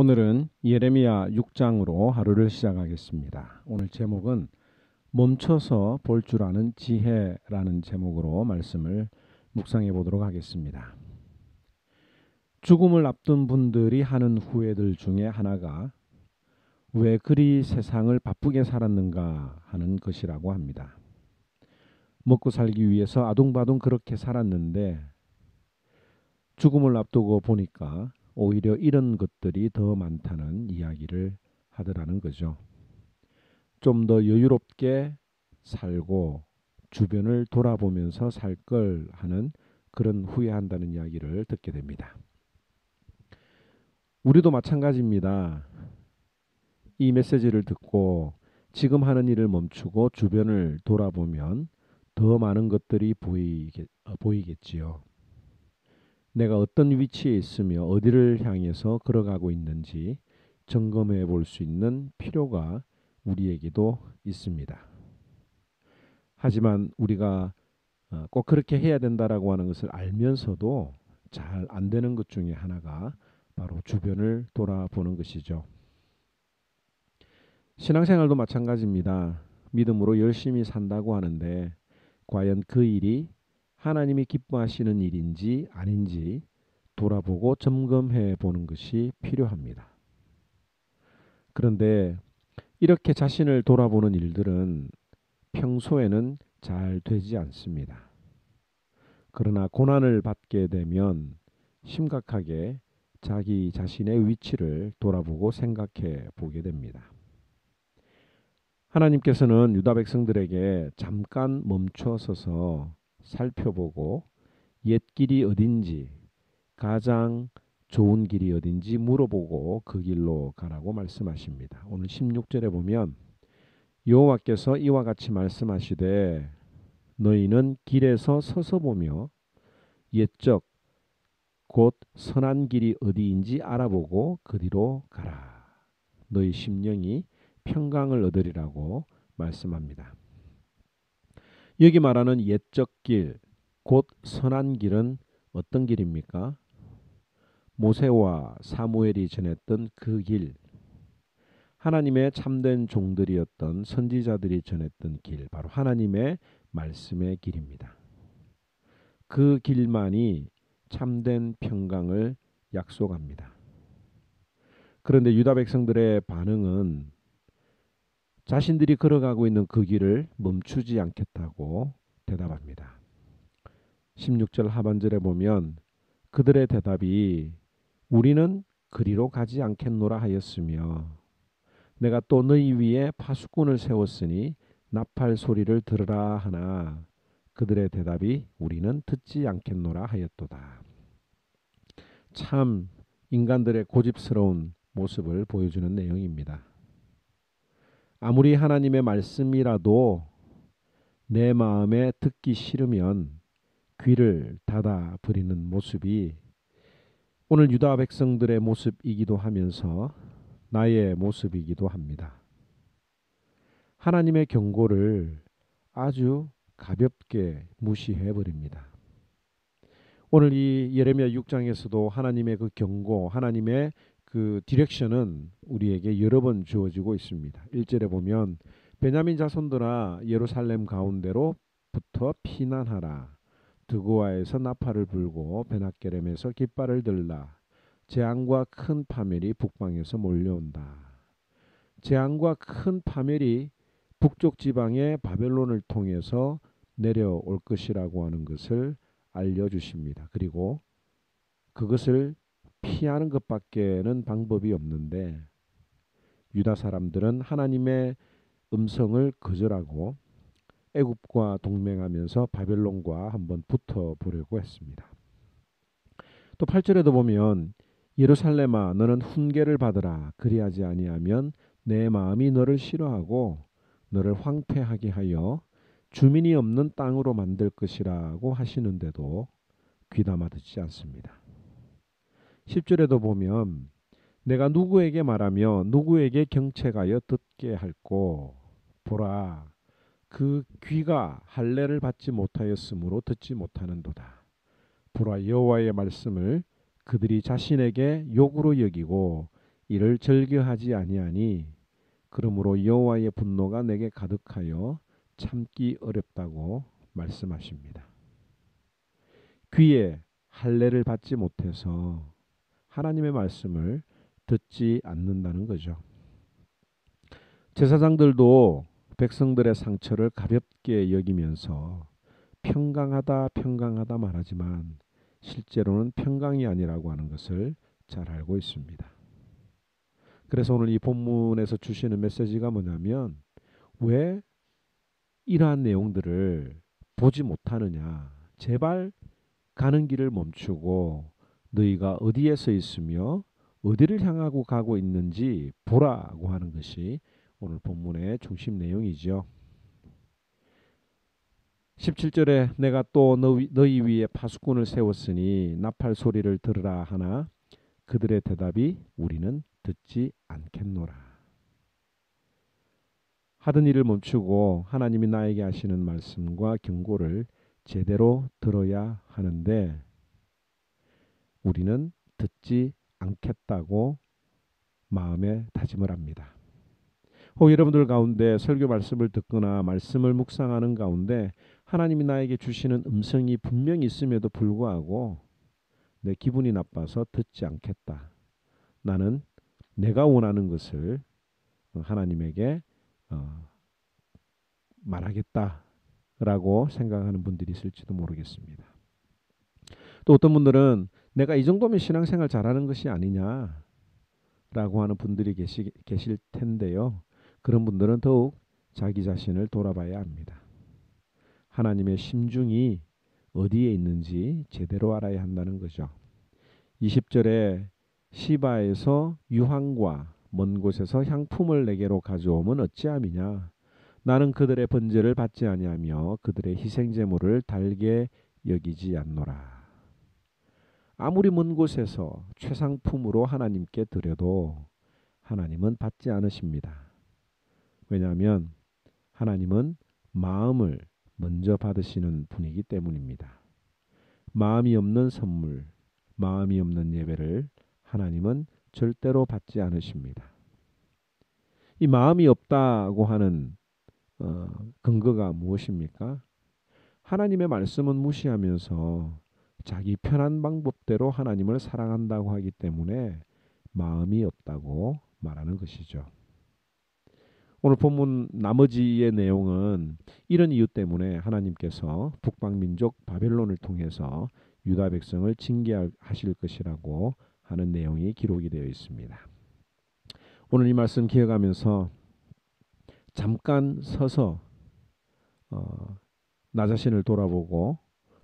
오늘은 예레미야 6장으로 하루를 시작하겠습니다. 오늘 제목은 멈춰서 볼 줄 아는 지혜라는 제목으로 말씀을 묵상해 보도록 하겠습니다. 죽음을 앞둔 분들이 하는 후회들 중에 하나가 왜 그리 세상을 바쁘게 살았는가 하는 것이라고 합니다. 먹고 살기 위해서 아둥바둥 그렇게 살았는데 죽음을 앞두고 보니까 오히려 이런 것들이 더 많다는 이야기를 하더라는 거죠. 좀 더 여유롭게 살고 주변을 돌아보면서 살 걸 하는 그런 후회한다는 이야기를 듣게 됩니다. 우리도 마찬가지입니다. 이 메시지를 듣고 지금 하는 일을 멈추고 주변을 돌아보면 더 많은 것들이 보이겠지요. 내가 어떤 위치에 있으며 어디를 향해서 걸어가고 있는지 점검해 볼 수 있는 필요가 우리에게도 있습니다. 하지만 우리가 꼭 그렇게 해야 된다라고 하는 것을 알면서도 잘 안 되는 것 중에 하나가 바로 주변을 돌아보는 것이죠. 신앙생활도 마찬가지입니다. 믿음으로 열심히 산다고 하는데 과연 그 일이 하나님이 기뻐하시는 일인지 아닌지 돌아보고 점검해 보는 것이 필요합니다. 그런데 이렇게 자신을 돌아보는 일들은 평소에는 잘 되지 않습니다. 그러나 고난을 받게 되면 심각하게 자기 자신의 위치를 돌아보고 생각해 보게 됩니다. 하나님께서는 유다 백성들에게 잠깐 멈춰 서서 살펴보고 옛 길이 어딘지 가장 좋은 길이 어딘지 물어보고 그 길로 가라고 말씀하십니다. 오늘 16절에 보면 여호와께서 이와 같이 말씀하시되 너희는 길에서 서서 보며 옛적 곧 선한 길이 어디인지 알아보고 그 뒤로 가라. 너희 심령이 평강을 얻으리라고 말씀합니다. 여기 말하는 옛적 길, 곧 선한 길은 어떤 길입니까? 모세와 사무엘이 전했던 그 길, 하나님의 참된 종들이었던 선지자들이 전했던 길, 바로 하나님의 말씀의 길입니다. 그 길만이 참된 평강을 약속합니다. 그런데 유다 백성들의 반응은 자신들이 걸어가고 있는 그 길을 멈추지 않겠다고 대답합니다. 16절 하반절에 보면 그들의 대답이 우리는 그리로 가지 않겠노라 하였으며 내가 또 너희 위에 파수꾼을 세웠으니 나팔 소리를 들으라 하나 그들의 대답이 우리는 듣지 않겠노라 하였도다. 참 인간들의 고집스러운 모습을 보여주는 내용입니다. 아무리 하나님의 말씀이라도 내 마음에 듣기 싫으면 귀를 닫아 버리는 모습이 오늘 유다 백성들의 모습이기도 하면서 나의 모습이기도 합니다. 하나님의 경고를 아주 가볍게 무시해 버립니다. 오늘 이 예레미야 6장에서도 하나님의 그 경고, 하나님의 그 디렉션은 우리에게 여러 번 주어지고 있습니다. 1절에 보면 베냐민 자손들아 예루살렘 가운데로부터 피난하라. 드고아에서 나팔을 불고 베낫게렘에서 깃발을 들라. 재앙과 큰 파멸이 북방에서 몰려온다. 재앙과 큰 파멸이 북쪽 지방의 바벨론을 통해서 내려올 것이라고 하는 것을 알려주십니다. 그리고 그것을 피하는 것밖에는 방법이 없는데 유다 사람들은 하나님의 음성을 거절하고 애굽과 동맹하면서 바벨론과 한번 붙어보려고 했습니다. 또 8절에도 보면 예루살렘아 너는 훈계를 받으라. 그리하지 아니하면 내 마음이 너를 싫어하고 너를 황폐하게 하여 주민이 없는 땅으로 만들 것이라고 하시는데도 귀담아 듣지 않습니다. 10절에도 보면 내가 누구에게 말하며 누구에게 경책하여 듣게 할꼬 보라 그 귀가 할례를 받지 못하였으므로 듣지 못하는도다. 보라 여호와의 말씀을 그들이 자신에게 욕으로 여기고 이를 즐겨하지 아니하니 그러므로 여호와의 분노가 내게 가득하여 참기 어렵다고 말씀하십니다. 귀에 할례를 받지 못해서 하나님의 말씀을 듣지 않는다는 거죠. 제사장들도 백성들의 상처를 가볍게 여기면서 평강하다 말하지만 실제로는 평강이 아니라고 하는 것을 잘 알고 있습니다. 그래서 오늘 이 본문에서 주시는 메시지가 뭐냐면 왜 이러한 내용들을 보지 못하느냐. 제발 가는 길을 멈추고 너희가 어디에 서 있으며 어디를 향하고 가고 있는지 보라고 하는 것이 오늘 본문의 중심 내용이죠. 17절에 내가 또 너희 위에 파수꾼을 세웠으니 나팔 소리를 들으라 하나 그들의 대답이 우리는 듣지 않겠노라. 하던 일을 멈추고 하나님이 나에게 하시는 말씀과 경고를 제대로 들어야 하는데 우리는 듣지 않겠다고 마음에 다짐을 합니다. 혹 여러분들 가운데 설교 말씀을 듣거나 말씀을 묵상하는 가운데 하나님이 나에게 주시는 음성이 분명히 있음에도 불구하고 내 기분이 나빠서 듣지 않겠다. 나는 내가 원하는 것을 하나님에게 말하겠다라고 생각하는 분들이 있을지도 모르겠습니다. 또 어떤 분들은 내가 이 정도면 신앙생활 잘하는 것이 아니냐라고 하는 분들이 계실 텐데요. 그런 분들은 더욱 자기 자신을 돌아봐야 합니다. 하나님의 심중이 어디에 있는지 제대로 알아야 한다는 거죠. 20절에 시바에서 유황과 먼 곳에서 향품을 내게로 가져오면 어찌함이냐. 나는 그들의 번제를 받지 아니하며 그들의 희생제물을 달게 여기지 않노라. 아무리 먼 곳에서 최상품으로 하나님께 드려도 하나님은 받지 않으십니다. 왜냐하면 하나님은 마음을 먼저 받으시는 분이기 때문입니다. 마음이 없는 선물, 마음이 없는 예배를 하나님은 절대로 받지 않으십니다. 이 마음이 없다고 하는 근거가 무엇입니까? 하나님의 말씀은 무시하면서 자기 편한 방법대로 하나님을 사랑한다고 하기 때문에 마음이 없다고 말하는 것이죠. 오늘 본문 나머지의 내용은 이런 이유 때문에 하나님께서 북방민족 바벨론을 통해서 유다 백성을 징계하실 것이라고 하는 내용이 기록이 되어 있습니다. 오늘 이 말씀 기억하면서 잠깐 서서 나 자신을 돌아보고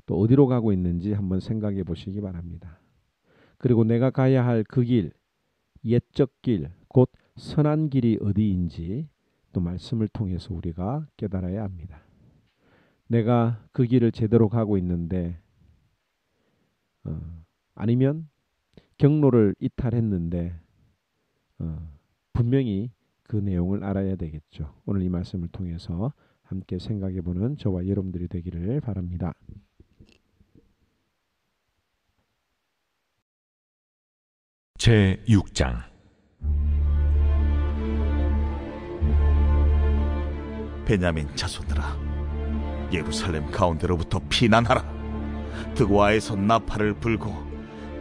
또 어디로 가고 있는지 한번 생각해 보시기 바랍니다. 그리고 내가 가야 할 그 길, 옛적 길, 곧 선한 길이 어디인지 또 말씀을 통해서 우리가 깨달아야 합니다. 내가 그 길을 제대로 가고 있는데 아니면 경로를 이탈했는데 분명히 그 내용을 알아야 되겠죠. 오늘 이 말씀을 통해서 함께 생각해보는 저와 여러분들이 되기를 바랍니다. 제6장 베냐민 자손들아, 예루살렘 가운데로부터 피난하라. 드고아에서 나팔을 불고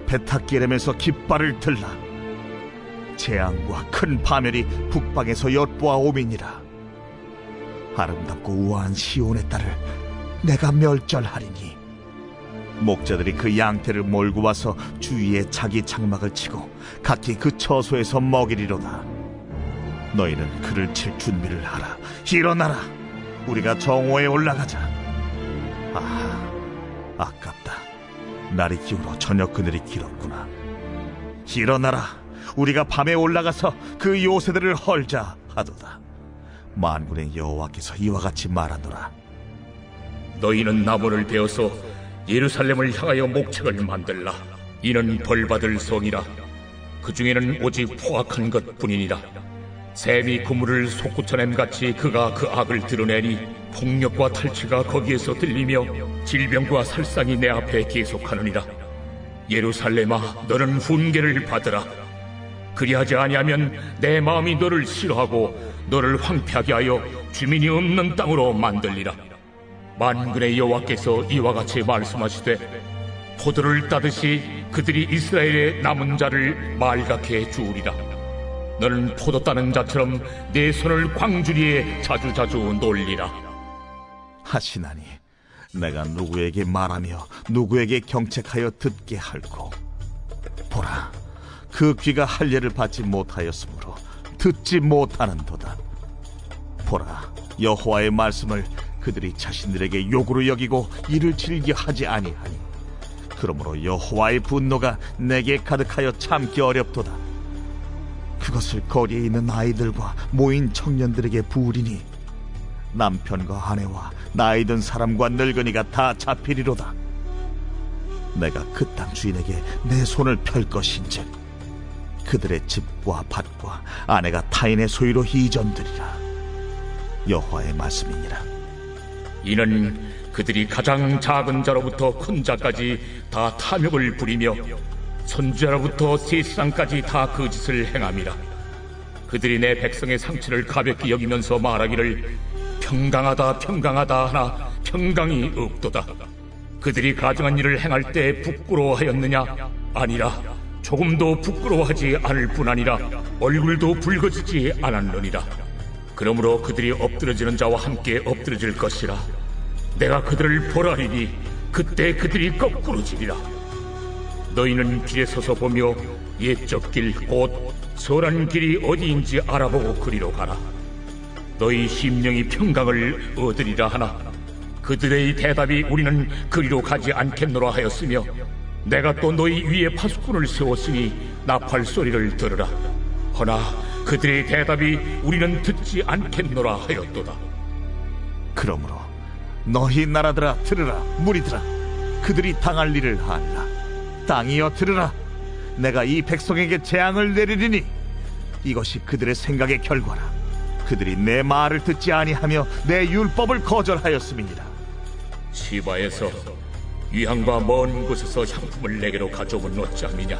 베타기렘에서 깃발을 들라. 재앙과 큰 파멸이 북방에서 엿보아 오미니라. 아름답고 우아한 시온의 딸을 내가 멸절하리니 목자들이 그 양떼를 몰고 와서 주위에 자기 장막을 치고 각기 그 처소에서 먹이리로다. 너희는 그를 칠 준비를 하라. 일어나라, 우리가 정오에 올라가자. 아깝다. 날이 기울어 저녁 그늘이 길었구나. 일어나라, 우리가 밤에 올라가서 그 요새들을 헐자 하도다. 만군의 여호와께서 이와 같이 말하노라. 너희는 나무를 베어서 예루살렘을 향하여 목책을 만들라. 이는 벌받을 성이라. 그 중에는 오직 포악한 것뿐이니라. 샘이 그물을 솟구쳐냄같이 그가 그 악을 드러내니 폭력과 탈취가 거기에서 들리며 질병과 살상이 내 앞에 계속하느니라. 예루살렘아, 너는 훈계를 받으라. 그리하지 아니하면 내 마음이 너를 싫어하고 너를 황폐하게 하여 주민이 없는 땅으로 만들리라. 만군의 여호와께서 이와 같이 말씀하시되 포도를 따듯이 그들이 이스라엘의 남은 자를 말갛게 주우리라. 너는 포도 따는 자처럼 내 손을 광주리에 자주자주 놀리라. 하시나니 내가 누구에게 말하며 누구에게 경책하여 듣게 할꼬. 보라, 그 귀가 할례를 받지 못하였으므로 듣지 못하는도다. 보라, 여호와의 말씀을 그들이 자신들에게 욕으로 여기고 이를 즐겨 하지 아니하니 그러므로 여호와의 분노가 내게 가득하여 참기 어렵도다. 그것을 거리에 있는 아이들과 모인 청년들에게 부으리니 남편과 아내와 나이 든 사람과 늙은이가 다 잡히리로다. 내가 그 땅 주인에게 내 손을 펼 것인즉 그들의 집과 밭과 아내가 타인의 소유로 이전되리라. 여호와의 말씀이니라. 이는 그들이 가장 작은 자로부터 큰 자까지 다 탐욕을 부리며 선지자로부터 세상까지 다 그 짓을 행함이라. 그들이 내 백성의 상처를 가볍게 여기면서 말하기를 평강하다 평강하다 하나 평강이 없도다. 그들이 가증한 일을 행할 때 부끄러워하였느냐? 아니라 조금도 부끄러워하지 않을 뿐 아니라 얼굴도 붉어지지 않았느니라. 그러므로 그들이 엎드러지는 자와 함께 엎드러질 것이라. 내가 그들을 벌하리니 그때 그들이 거꾸로지리라. 너희는 길에 서서 보며 옛적 길 곧 선한 길이 어디인지 알아보고 그리로 가라. 너희 심령이 평강을 얻으리라 하나 그들의 대답이 우리는 그리로 가지 않겠노라 하였으며 내가 또 너희 위에 파수꾼을 세웠으니 나팔 소리를 들으라. 허나 그들의 대답이 우리는 듣지 않겠노라 하였도다. 그러므로 너희 나라들아 들으라. 무리들아, 그들이 당할 일을 알라. 땅이여 들으라. 내가 이 백성에게 재앙을 내리리니 이것이 그들의 생각의 결과라. 그들이 내 말을 듣지 아니하며 내 율법을 거절하였음이니라. 시바에서 위향과 먼 곳에서 향품을 내게로 가져온 어찌함이냐?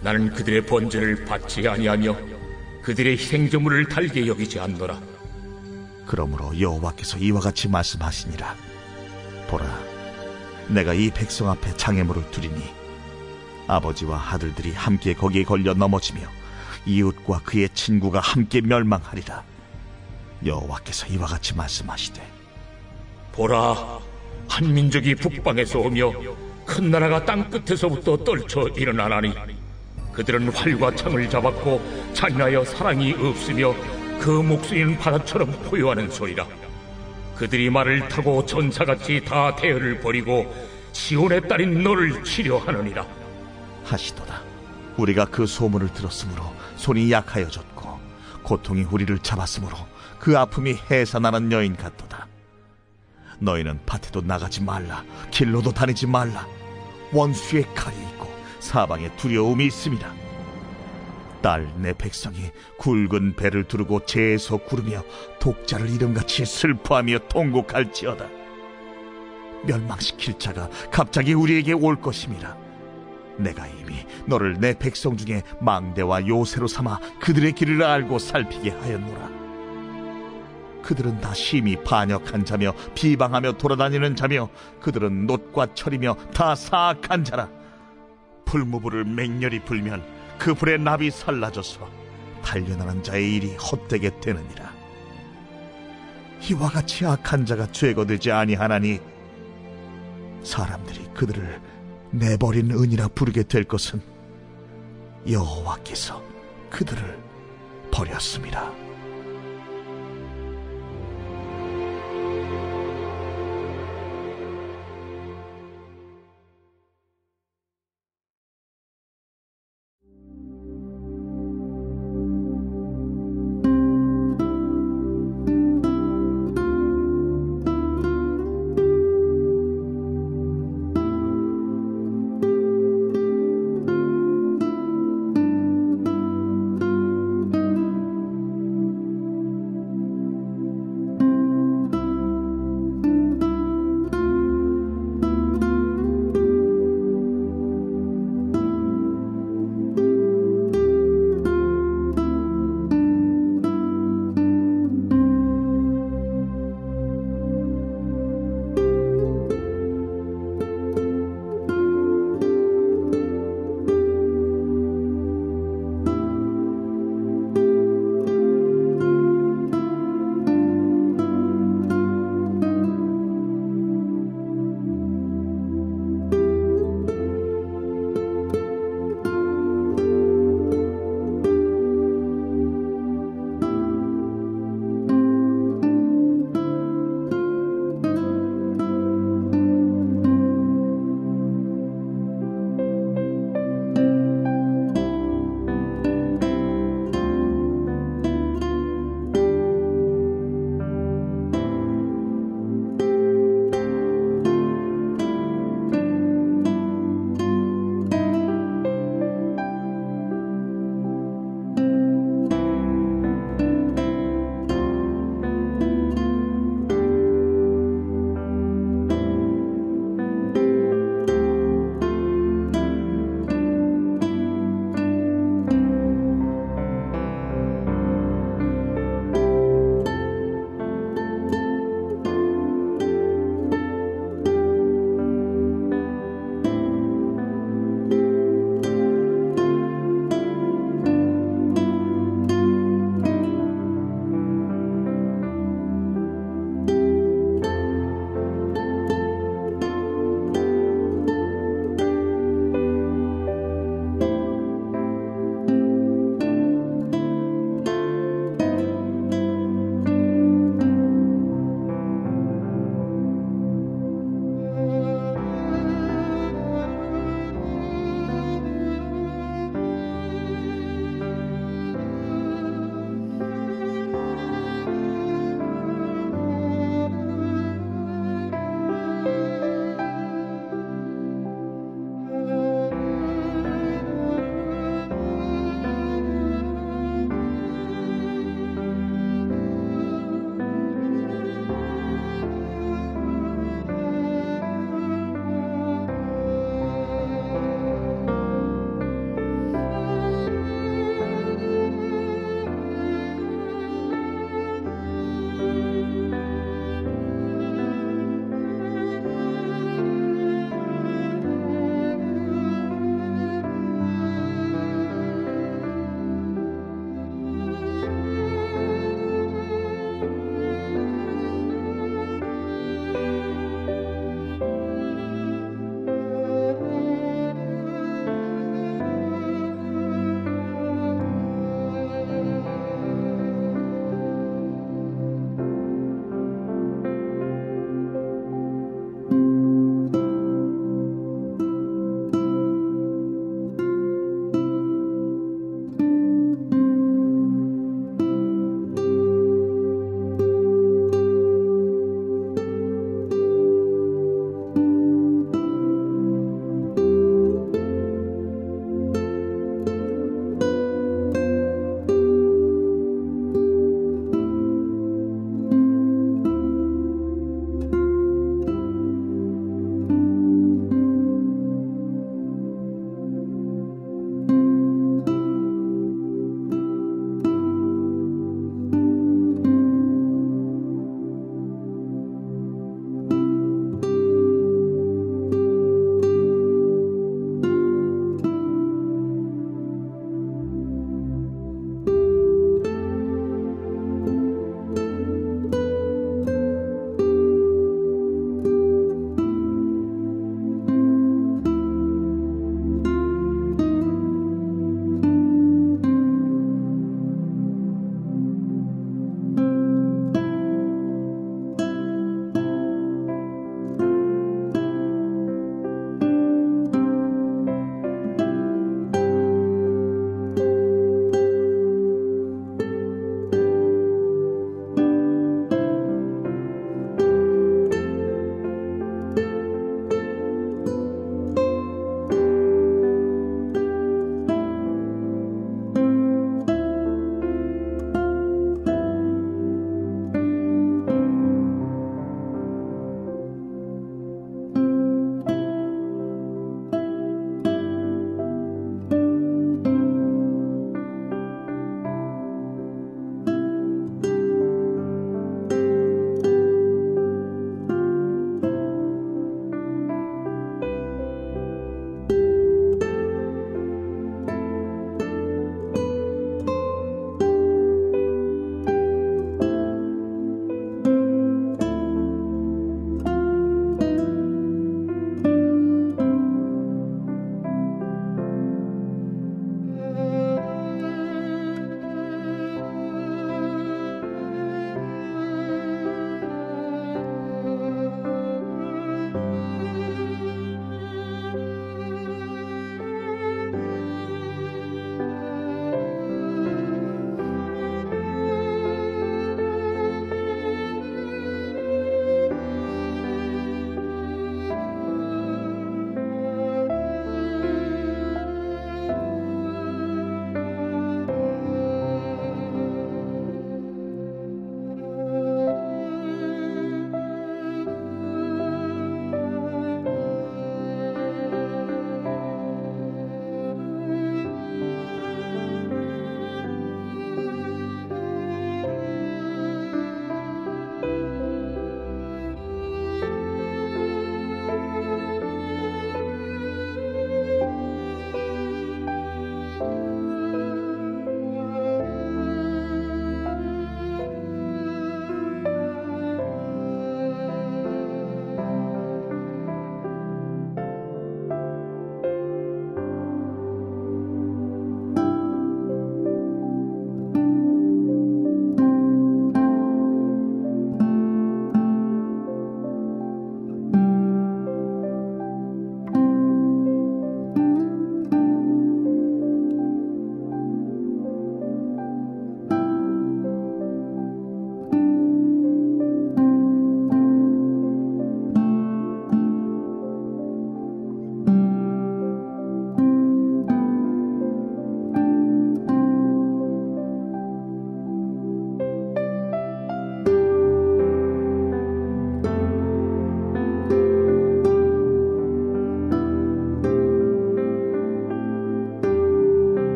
나는 그들의 번제를 받지 아니하며 그들의 희생제물을 달게 여기지 않노라. 그러므로 여호와께서 이와 같이 말씀하시니라. 보라, 내가 이 백성 앞에 장애물을 두리니 아버지와 아들들이 함께 거기에 걸려 넘어지며 이웃과 그의 친구가 함께 멸망하리라. 여호와께서 이와 같이 말씀하시되 보라, 한 민족이 북방에서 오며 큰 나라가 땅 끝에서부터 떨쳐 일어나나니 그들은 활과 창을 잡았고 잔인하여 사랑이 없으며 그 목소리는 바다처럼 포효하는 소리라. 그들이 말을 타고 전사같이 다 대열을 벌이고 시온의 딸인 너를 치려하느니라. 하시도다. 우리가 그 소문을 들었으므로 손이 약하여졌고 고통이 우리를 잡았으므로 그 아픔이 해산하는 여인 같도다. 너희는 밭에도 나가지 말라. 길로도 다니지 말라. 원수의 칼이 있고 사방에 두려움이 있음이라. 딸, 내 백성이 굵은 배를 두르고 재에서 구르며 독자를 이름같이 슬퍼하며 통곡할지어다. 멸망시킬 자가 갑자기 우리에게 올 것임이라. 내가 이미 너를 내 백성 중에 망대와 요새로 삼아 그들의 길을 알고 살피게 하였노라. 그들은 다 심히 반역한 자며 비방하며 돌아다니는 자며 그들은 놋과 철이며 다 사악한 자라. 불무불을 맹렬히 불면 그 불에 납이 살라져서 단련하는 자의 일이 헛되게 되느니라. 이와 같이 악한 자가 죄거되지 아니하나니 사람들이 그들을 내버린 은이라 부르게 될 것은 여호와께서 그들을 버렸음이라.